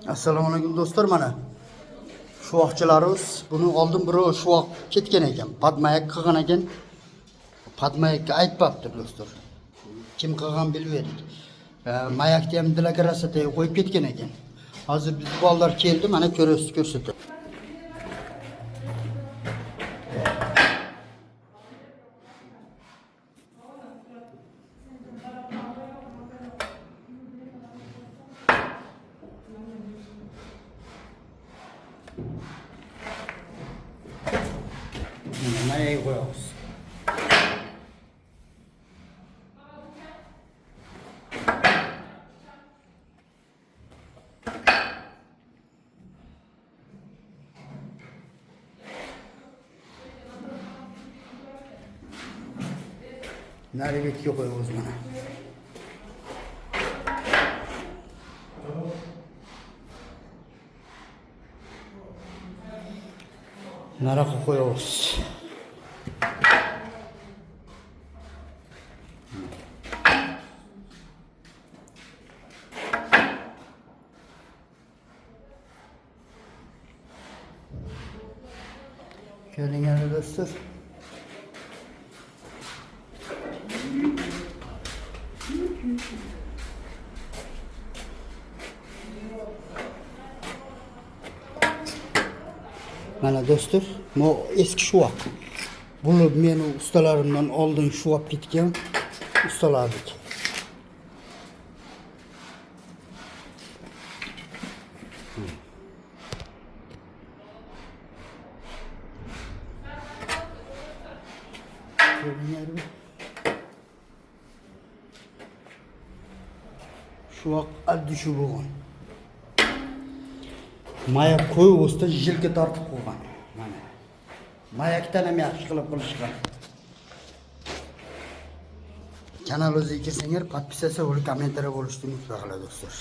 Assalomu alaykum do'stlar, mana shuvoqchilarimiz buni oldin biri shuvoq ketgan ekan, padmayak qilgan ekan. Padmayakka aytmabdi do'stlar. Kim qilgan bilmaydik. Mayakni ham dilagrasataga qo'yib ketgan ekan. Hozir biz bolalar keldi, mana ko'rsatdi. Mayayı koyuyoruz. Nerede bitiyor koyuyoruz bana. Nereye koyuyoruz? Gelin yani dostlar. Mana dostlar, bu eski şuvak. Bunu benim ustalarımdan oldun şuvak bitken ustalardık. Şuvak addi şu bo'lgan. Mayak qo'yib o'sta yilga tortib qo'ygan. Mana. Mayakdan ham yaxshi qilib qilishgan. Kanal o'ziga kelsangiz, podpisatsiya bo'lib, kommentariya bo'lishni unutmanglar do'stlar.